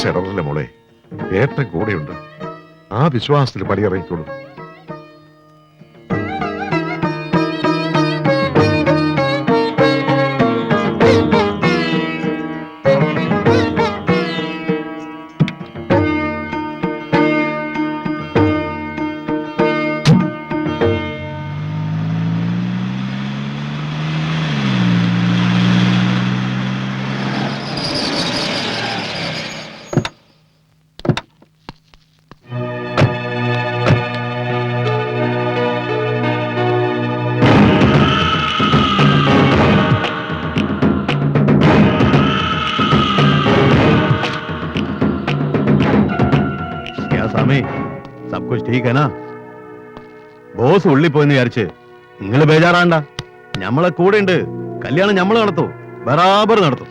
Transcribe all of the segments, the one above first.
മനസ്സിടറില്ല മോളെ. ഏട്ടൻ കൂടെയുണ്ട്. ആ വിശ്വാസത്തിൽ പടിയിറങ്ങിക്കോളൂ. सब कुछ ठीक है ना? ബോസ് ഉള്ളി പോയെന്ന് വിചാരിച്ച് നിങ്ങൾ ബേജാറാണ്ട. ഞമ്മളെ കൂടെ ഉണ്ട്. കല്യാണം ഞമ്മള് നടത്തും, ബറാബർ നടത്തും.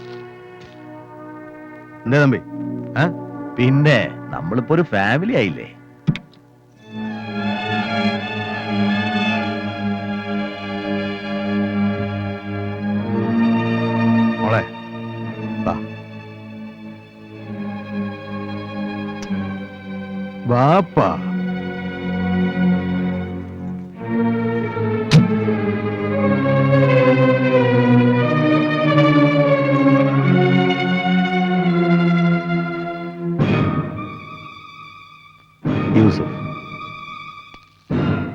എന്തേ തമ്പി? പിന്നെ നമ്മളിപ്പോ ഒരു ഫാമിലി ആയില്ലേ? മോളെ വാപ്പാ.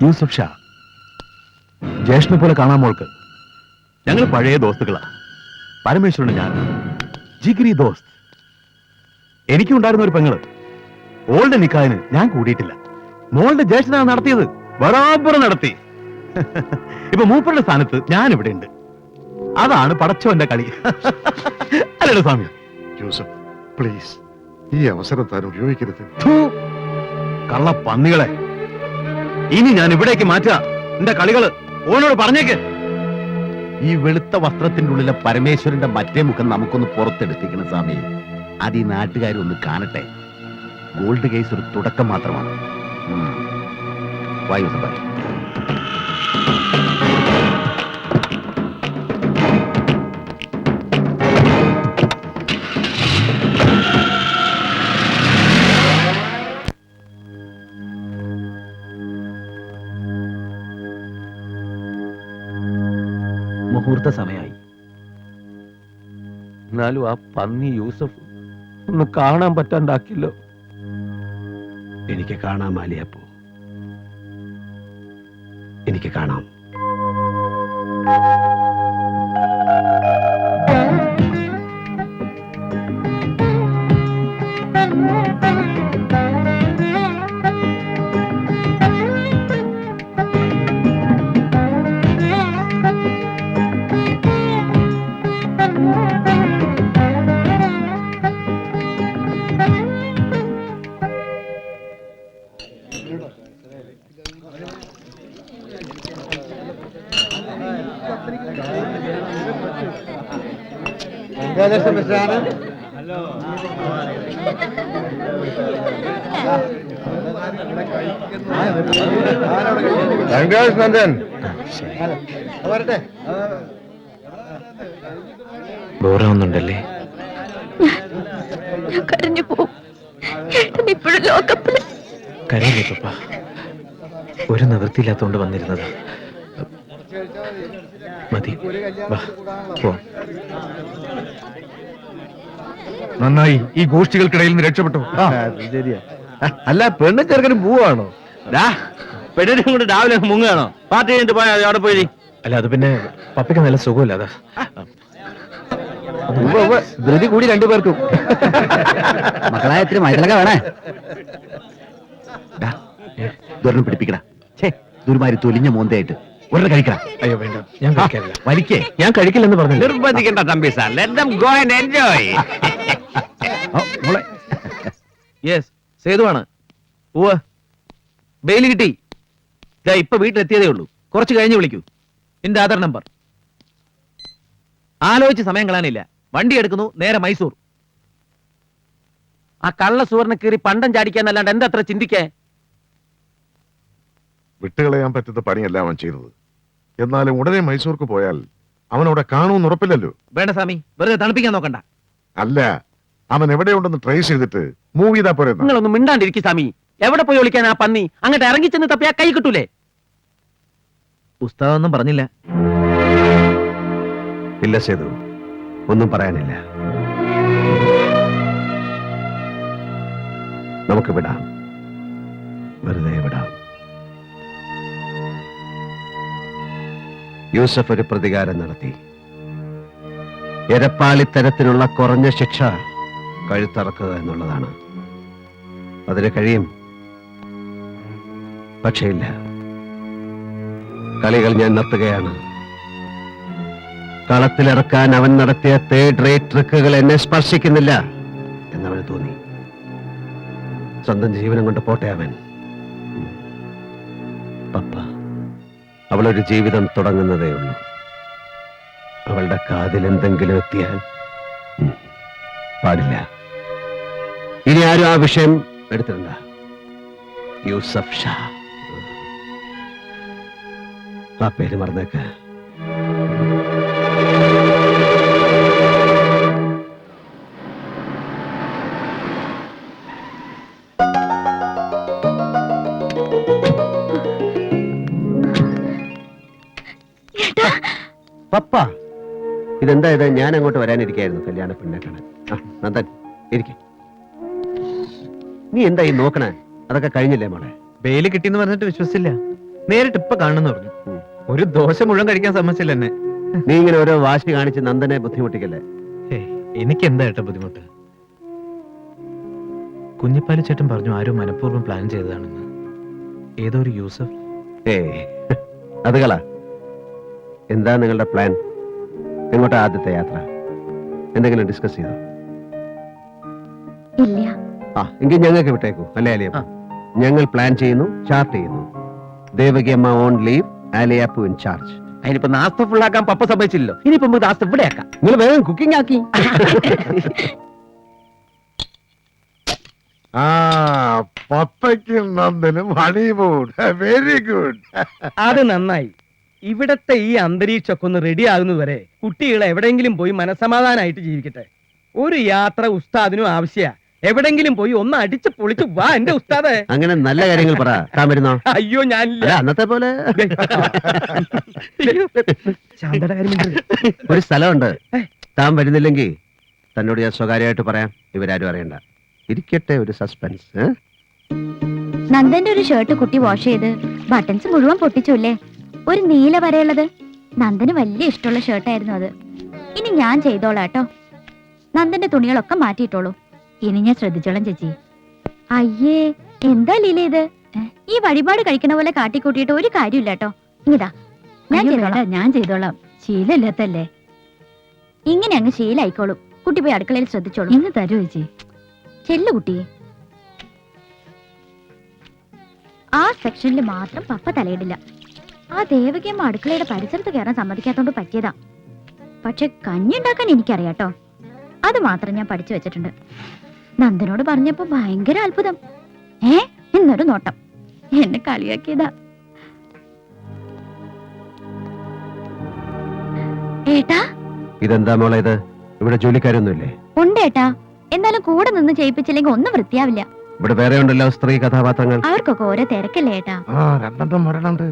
യൂസഫ് ഷാ, ജ്യേഷ്ഠനെ പോലെ കാണാൻ മോൾക്ക്. ഞങ്ങൾ പഴയ ദോസ്തുക്കളാ. പരമേശ്വരന് ഞാൻ ജിഗിരി ദോസ്ത്. എനിക്കുണ്ടായിരുന്ന ഒരു പെങ്ങള്. ഓളുടെ നിക്കാഹിന് ഞാൻ കൂടിയിട്ടില്ല. മോളുടെ ജ്യേഷ്ഠനാണ് നടത്തിയത്. ബറാബർ നടത്തി. ഇപ്പൊ മൂപ്പരുടെ സ്ഥാനത്ത് ഞാൻ ഇവിടെ ഉണ്ട്. അതാണ് പടച്ചോന്റെ കളി. അല്ലല്ലോ സ്വാമി? യൂസഫ്, പ്ലീസ് ഈ അവസരം താൻ ഉപയോഗിക്കരുത്. കള്ള പന്നികളെ, ഇനി ഞാൻ ഇവിടേക്ക് മാറ്റാ എന്റെ കളികള്. ഓനോട് പറഞ്ഞേക്ക്. ഈ വെളുത്ത വസ്ത്രത്തിന്റെ ഉള്ളിലെ പരമേശ്വരന്റെ മറ്റേ മുഖം നമുക്കൊന്ന് പുറത്തെടുപ്പിക്കണം സ്വാമി. അത് ഈ നാട്ടുകാരൊന്ന് കാണട്ടെ. ഗോൾഡ് കേസ് ഒരു തുടക്കം മാത്രമാണ്. വായു സഭ. മുഹൂർത്ത സമയമായി. എന്നാലും ആ പന്നി യൂസഫ് ഒന്ന് കാണാൻ പറ്റാണ്ടാക്കില്ലോ. എനിക്ക് കാണാം മാലിയപ്പോ, എനിക്ക് കാണാം. ബോറാവുന്നുണ്ടല്ലേ? കരഞ്ഞു പോവും. ഇപ്പോഴും ലോകപ്പില് കരയില്ലേ പപ്പ? ഒരു നിവൃത്തിയില്ലാത്തോണ്ട് വന്നിരുന്നത്. മതി, വാ പോ. നന്നായി ഈ ഗോഷ്ഠികൾക്കിടയിൽ നിന്ന് രക്ഷപ്പെട്ടു. ശരിയാ. അല്ല, പെണ്ണും ചെറുക്കനും പോവാണോ? പെണ്ണിനും കൊണ്ട് രാവിലെ മുങ്ങുകയാണോ? പാർട്ടി കഴിഞ്ഞിട്ട് പോയാ അവിടെ പോയി. അല്ല, അത് പിന്നെ പപ്പയ്ക്ക് നല്ല സുഖമില്ല, അതാ. ധൃതി കൂടി രണ്ടുപേർക്കും. മക്കളായ ഇത്തിരി മൈതലൊക്കെ വേണേ. ദൂരം പിടിപ്പിക്കട. ദുരുമാരി തൊലിഞ്ഞ മോന്തയായിട്ട് ഒരെണ്ണം കഴിക്കട. അയ്യോ വേണ്ട, ഞാൻ കഴിക്കാറില്ല. വലിക്കേ. ഞാൻ കഴിക്കില്ലെന്ന് പറഞ്ഞു. നിർബന്ധിക്കണ്ട Thampi sir. Let them go and enjoy. Yes, സേതുവാണ്. ഉവ്വ്, ബെയിൽ കിട്ടി. ഇപ്പൊ വീട്ടിലെത്തിയതേ ഉള്ളൂ. കുറച്ച് കഴിഞ്ഞ് വിളിക്കൂ. എന്റെ ആധാർ നമ്പർ. ആലോചിച്ച് സമയം കളയാനില്ല. വണ്ടി എടുക്കുന്നു, നേരെ മൈസൂർ. ആ കള്ള സുവർണ കീറി പണ്ടം ചാടിക്കാന്നല്ലാണ്ട് എന്താ അത്ര ചിന്തിക്കേ? വിട്ടുകളയാൻ പറ്റുന്ന പണിയല്ല അവൻ ചെയ്തത്. എന്നാലും ഉടനെ മൈസൂർക്ക് പോയാൽ അവനവിടെ കാണുമെന്ന് ഉറപ്പില്ലല്ലോ. വേണ്ട സ്വാമി, വെറുതെ തണുപ്പിക്കാൻ നോക്കണ്ട. അല്ല, അവൻ എവിടെയുണ്ടെന്ന് ട്രേസ് ചെയ്തിട്ട് മൂവ് ചെയ്താ പോരെ എന്നാ? നിങ്ങളൊന്നും മിണ്ടാണ്ടിരിക്കും സ്വാമി. എവിടെ പോയി ഒളിക്കാൻ ആ പന്നി? അങ്ങോട്ട് ഇറങ്ങി ചെന്ന് തപ്പിയാ കൈ കിട്ടൂലേ? ഉസ്താദൊന്നും പറഞ്ഞില്ല. ഇല്ല സേതു, ഒന്നും പറയാനില്ല. നമുക്ക് വിടാം, വെറുതെ വിടാം. യൂസഫ് ഒരു പ്രതികാരം നടത്തി. എരപ്പാളിത്തരത്തിനുള്ള കുറഞ്ഞ ശിക്ഷ കഴുത്തറക്കുക എന്നുള്ളതാണ്. അതിന് കഴിയും, പക്ഷേ ഇല്ല. കളികൾ ഞാൻ നിർത്തുകയാണ്. കളത്തിലിറക്കാൻ അവൻ നടത്തിയ തേർഡ് റേറ്റ് ട്രിക്കുകൾ എന്നെ സ്പർശിക്കുന്നില്ല എന്നവന് തോന്നി. സ്വന്തം ജീവനം കൊണ്ട് പോട്ടെ അവൻ. പപ്പ, അവളൊരു ജീവിതം തുടങ്ങുന്നതേ ഉള്ളൂ. അവളുടെ കാതിൽ എന്തെങ്കിലും എത്തിയാൽ പാടില്ല. ഇനി ആരും ആ വിഷയം എടുത്തിട്ടുണ്ട. യൂസഫ് ഷാ, ആ പേര് മറന്നേക്ക്. പപ്പ, ഇതെന്താ ഇത്? ഞാൻ അങ്ങോട്ട് വരാനിരിക്കായിരുന്നു കല്യാണ പെണ്ണെ കാണാൻ. നന്ദൻ, ഇരിക്കെ. നീ എന്താ ഈ നോക്കണേ? അതൊക്കെ കഴിഞ്ഞില്ലേ മോളെ? ബെയില് കിട്ടിയെന്ന് പറഞ്ഞിട്ട് വിശ്വസിച്ചില്ല. നേരിട്ട് ഇപ്പൊ കാണുന്നു പറഞ്ഞു. ഒരു ദോശ മുഴുവൻ കഴിക്കാൻ സമ്മതിച്ചില്ല എന്നെ. നീ ഇങ്ങനെ ഓരോ വാശി കാണിച്ച് നന്ദനെ ബുദ്ധിമുട്ടിക്കല്ലേ. എനിക്ക് എന്താ ഏട്ടാ ബുദ്ധിമുട്ട്? കുഞ്ഞിപ്പാലി ചേട്ടൻ പറഞ്ഞു ആരും മനഃപൂർവ്വം പ്ലാൻ ചെയ്തതാണെന്ന്. ഏതോ ഒരു യൂസഫ്. അത് കള. എന്താ നിങ്ങളുടെ പ്ലാൻ? എങ്ങോട്ടാ ആദ്യത്തെ യാത്ര? എന്തെങ്കിലും ഡിസ്കസ് ചെയ്തോ? ഇല്ല. എങ്കിൽ ഞങ്ങൾക്ക് വിട്ടേക്കൂ അല്ലേ അലിയപ്പ? ഞങ്ങൾ പ്ലാൻ ചെയ്യുന്നു, ചാർട്ട് ചെയ്യുന്നു. ദേവകി അമ്മ ഓൺ ലീവ്, അലിയപ്പു ഇൻ ചാർജ്. അതിനിപ്പോ നാസ്ത ഫുള്ളാക്കാൻ പപ്പ സമ്മതിച്ചില്ലല്ലോ. ഇനിയിപ്പോ നമുക്ക് നാസ്ത ഇവിടെ ആക്കാം. നിങ്ങൾ വേഗം കുക്കിംഗ് ആക്കി. ആ പപ്പയ്ക്കും നന്ദനും ഹണിമൂൺ. Very good. അത് നന്നായി. ഇവിടത്തെ ഈ അന്തരീക്ഷമൊക്കെ ഒന്ന് റെഡി ആകുന്നതുവരെ കുട്ടികൾ എവിടെയെങ്കിലും പോയി മനസമാധാനമായിട്ട് ജീവിക്കട്ടെ. ഒരു യാത്ര ഉസ്താദിനും ആവശ്യ. എവിടെങ്കിലും പോയി ഒന്ന് അടിച്ച് പൊളിച്ച് വാ എന്റെ ഉസ്താദേ. അങ്ങനെ നല്ല കാര്യങ്ങൾ പറ. താൻ വരുന്നോ? അയ്യോ ഞാനില്ല. അല്ല, അന്നത്തെ പോലെ ശാന്തയുടെ കാര്യം മിണ്ടരുത്. ഒരു സ്ഥലമുണ്ട്. താൻ വരുന്നില്ലെങ്കിൽ തന്നോട് ഞാൻ സ്വകാര്യമായിട്ട് പറയാം. ഇവരാരും അറിയണ്ട. ഇരിക്കട്ടെ, ഒരു സസ്പെൻസ്. നന്ദന്റെ ഒരു ഷർട്ട് കുട്ടി വാഷ് ചെയ്ത് ബട്ടൺസ് മുഴുവൻ പൊട്ടിച്ചുല്ലേ. ഒരു നീല വരെയുള്ളത്. നന്ദന് വലിയ ഇഷ്ടമുള്ള ഷർട്ടായിരുന്നു അത്. ഇനി ഞാൻ ചെയ്തോളാം കേട്ടോ. നന്ദന്റെ തുണികളൊക്കെ മാറ്റിയിട്ടോളൂ. ഇനി ഞാൻ ശ്രദ്ധിച്ചോളാം ചേച്ചി. അയ്യേ, എന്താ ലീല ഇത്? ഈ വഴിപാട് കഴിക്കണ പോലെ കാട്ടിക്കൂട്ടിയിട്ട് ഒരു കാര്യമില്ല കേട്ടോ. ഇതാ ഞാൻ ചെയ്തോളാം. ശീലമില്ലാത്തല്ലേ. ഇങ്ങനെ അങ്ങ് ശീലായിക്കോളും. കുട്ടി പോയി അടുക്കളയിൽ ശ്രദ്ധിച്ചോളൂ. ഇന്ന് തരൂ ചേച്ചി. ചെല്ലു കുട്ടി. ആ സെക്ഷനിൽ മാത്രം പപ്പ തലയിടില്ല. ആ ദേവകിയമ്മ അടുക്കളയുടെ പരിസരത്ത് കയറാൻ സമ്മതിക്കാത്തോണ്ട് പറ്റിയതാ. പക്ഷെ കഞ്ഞി ഉണ്ടാക്കാൻ എനിക്കറിയാട്ടോ. അത് മാത്രം ഞാൻ പഠിച്ചു വെച്ചിട്ടുണ്ട്. നന്ദനോട് പറഞ്ഞപ്പോ ഭയങ്കര അത്ഭുതം. എന്നൊരു നോട്ടം. എന്നെ കളിയാക്കിയതാ. ഏട്ടാ, ഇതെന്താ മോളെ ഇത്? ഇവിടെ ജോലിക്കാരൊന്നുമില്ലേ? ഉണ്ട് ഏട്ടാ. എന്നാലും കൂടെ നിന്ന് ചെയ്യിപ്പിച്ചില്ലെങ്കിൽ ഒന്നും വൃത്തിയാവില്ല. ഇവിടെ വേറെ ഉണ്ടല്ലോ സ്ത്രീ കഥാപാത്രങ്ങൾ. അവർക്കൊക്കെ ഓരോ തിരക്കല്ലേ ഏട്ടാ. രണ്ടെണ്ണം വരണുണ്ട്.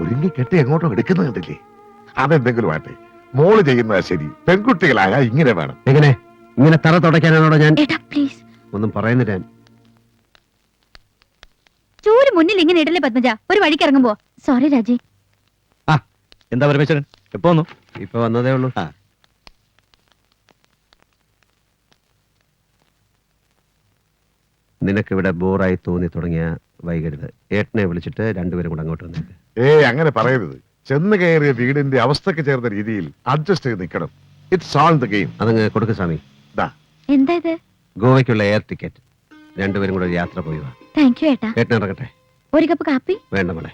ഒരുങ്ങി കെട്ടി എങ്ങോട്ടോ എടുക്കുന്നത് കണ്ടില്ലേ? അതെന്തെങ്കിലും ആട്ടെ, മോള് ചെയ്യുന്നതാ ശരി. പെൺകുട്ടികളായ ഇങ്ങനെ വേണം. എങ്ങനെ ഇങ്ങനെ തറ തുടയ്ക്കാനാണോ ഞാൻ? ഏട്ടാ പ്ലീസ്. ഒന്നും പറയുന്നില്ല. ചൂര് മുന്നിൽ ഇങ്ങനെ ഇടല്ലേ പത്മജ. ഒരു വഴിക്ക് ഇറങ്ങുമ്പോ. സോറി രാജി. എന്താ പരമേശ്വരൻ എപ്പോ വന്നു? ഇപ്പൊ വന്നതേ ഉള്ളൂ. നിനക്കിവിടെ ബോറായി തോന്നി തുടങ്ങിയ വൈകരുത്. ഏട്ടനെ വിളിച്ചിട്ട് രണ്ടുപേരും കൂടെ അങ്ങോട്ട് വന്നേക്ക്. അങ്ങനെ പറയരുത്. ചെന്ന് കയറിയ വീടിന്റെ അവസ്ഥക്ക് ചേർന്ന രീതിയിൽ അഡ്ജസ്റ്റ് ചെയ്ത് നിൽക്കണം. It's all the game. അതങ്ങ് കൊടുക്ക് സ്വാമി. എന്താ ഇത്? ഗോവയ്ക്കുള്ള എയർ ടിക്കറ്റ്. രണ്ടുപേരും കൂടെ ഒരു യാത്ര പോയി വാ. താങ്ക് യു ഏട്ടാ. ഏട്ടൻ ഇറങ്ങട്ടെ. ഒരു കപ്പ് കാപ്പി? വേണ്ട മോളെ.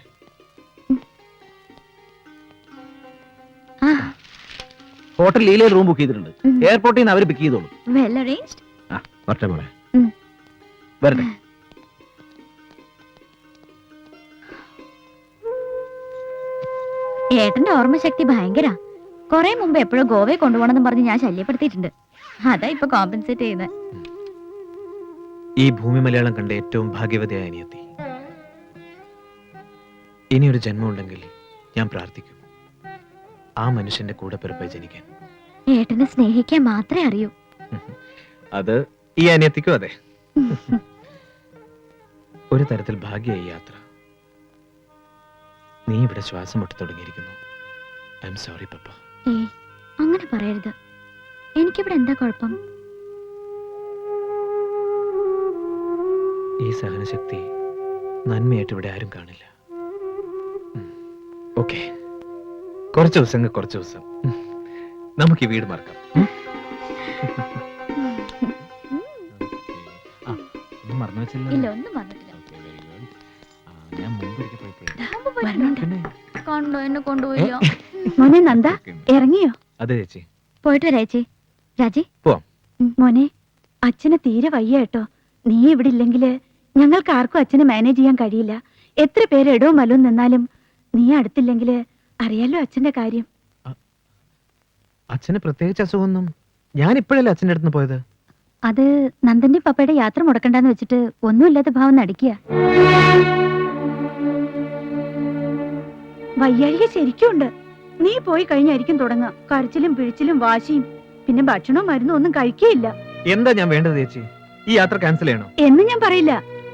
ഹോട്ടൽ ലീലയിൽ റൂം ബുക്ക് ചെയ്തിട്ടുണ്ട്. എയർപോർട്ടിൽ നിന്ന് അവർ പിക്ക് ചെയ്തോളൂ. Well arranged. വരട്ടെ മോളെ. വരട്ടെ. ഏട്ടന്റെ ഓർമ്മശക്തി ഭയങ്കര. കുറെ മുമ്പ് എപ്പോഴും ഗോവയെ കൊണ്ടുപോകണമെന്ന് പറഞ്ഞ് ഞാൻ ശല്യപ്പെടുത്തിയിട്ടുണ്ട്. അതാ ഇപ്പൊ കോമ്പൻസേറ്റ് ചെയ്യുന്നത്. ഈ ഭൂമി മലയാളം കണ്ട ഏറ്റവും ഭാഗ്യവതിയായ അനിയത്തി. ഇനിയൊരു ജന്മം ഉണ്ടെങ്കിൽ ഞാൻ പ്രാർത്ഥിക്കും ആ മനുഷ്യന്റെ കൂടെ പിറപ്പായി ജനിക്കാൻ. ഏട്ടനെ സ്നേഹിക്കാൻ മാത്രമേ അറിയൂ. അത് ഈ അനിയത്തിക്കും അതെ. ഒരു തരത്തിൽ ഭാഗ്യമായി യാത്ര. നീ ഇവിടെ ശ്വാസം മുട്ടി തുടങ്ങിയിരിക്കുന്നു. ഐ എം സോറി പപ്പ. അങ്ങനെ പറയരുത്. എനിക്കിവിടെ എന്താ കുഴപ്പം? ഈ സഹനശക്തി നന്മയായിട്ട് ഇവിടെ ആരും കാണില്ല. ഓക്കെ, കുറച്ച് ദിവസം നമുക്ക് ഈ വീട് മറക്കാം. മറന്നു വെച്ചില്ല. ഇല്ല, ഒന്നും വന്നിട്ടില്ല. ഞാൻ മുമ്പൊരിക്കൽ പോയപ്പോഴേ വരണുണ്ട്. കണ്ടോ, എന്നെ കൊണ്ടുപോയില്ല. മോനെ നന്ദ ഇറങ്ങിയോ? അതെ ചേച്ചി. പോയിട്ട് വരാ ചേച്ചി. രാജി പോവാം. മോനെ, അച്ഛന് തീരെ വയ്യ കേട്ടോ. നീ ഇവിടെ ഇല്ലെങ്കില് ഞങ്ങൾക്ക് ആർക്കും അച്ഛനെ മാനേജ് ചെയ്യാൻ കഴിയില്ല. എത്ര പേര് ഇടവും മലവും നിന്നാലും നീ അടുത്തില്ലെങ്കില് അറിയാലോ അച്ഛന്റെ കാര്യം. അച്ഛന് പ്രത്യേകിച്ച് അസുഖമൊന്നും. ഞാൻ ഇപ്പോഴല്ലേ അച്ഛൻ്റെ അടുത്ത് പോയത്. അത് നന്ദന്റെ പപ്പയുടെ യാത്ര മുടക്കണ്ടെന്ന് വെച്ചിട്ട് ഒന്നുമില്ലാത്ത ഭാവം നടിക്കുക. വയ്യാഴിക ശരിക്കും ഉണ്ട്. നീ പോയി കഴിഞ്ഞായിരിക്കും തുടങ്ങുക കരച്ചിലും പിഴിച്ചിലും വാശിയും. പിന്നെ ഭക്ഷണവും മരുന്നും ഒന്നും കഴിക്കുകയില്ല. എന്താ ഞാൻ വേണ്ടത് ചേച്ചി? ഈ യാത്ര ക്യാൻസൽ ചെയ്യണോ? എന്ന് ഞാൻ പറയില്ല.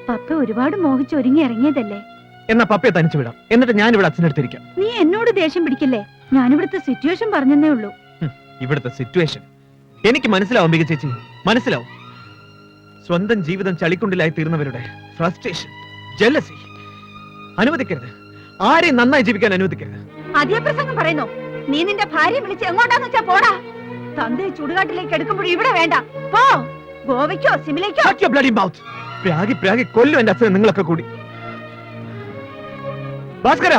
പപ്പ ഒരുപാട് മോഹിച്ച് ഒരുങ്ങി ഇറങ്ങിയതല്ലേ. എന്നാ പപ്പയെ തനിച്ചു വിടാം. എന്നിട്ട് ഞാൻ ഇവിടെ അച്ഛൻ്റെ അടുത്തിരിക്കാം. നീ എന്നോട് ദേഷ്യം പിടിക്കില്ലേ? ഞാനിവിടുത്തെ സിറ്റുവേഷൻ പറഞ്ഞതേ ഉള്ളൂ. ഇവിടുത്തെ സിറ്റുവേഷൻ എനിക്ക് മനസ്സിലാവും മിക ചേച്ചി, മനസ്സിലാവും. സ്വന്തം ജീവിതം ചളിക്കുണ്ടിലായി തീർന്നവരുടെ ഫ്രസ്ട്രേഷൻ, ജലസി അനുവദിക്കരുത്. ആരെയും നന്നായി ജീവിക്കാൻ അനുവദിക്കരുത്. അതേ പ്രസംഗം പറയുന്നു. നീ നിന്റെ ഭാര്യയെ വിളിച്ച് എങ്ങോട്ടാന്ന് വെച്ചാ പോടാ. തന്തയെ ചുടുകാട്ടിലേക്ക് എടുക്കുമ്പോഴും ഇവിടെ വേണ്ട. പോ, ഗോവയ്ക്കോ സിമിലേക്കോ. Shut your bloody mouth. പ്രാഗി കൊല്ലും എന്റെ അച്ഛനെ നിങ്ങളൊക്കെ കൂടി. ഭാസ്കര,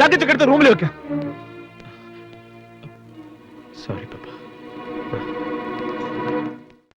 ലഗേജ് ഒക്കെ എടുത്ത് റൂമിൽ വെക്ക. സോറി പപ്പ.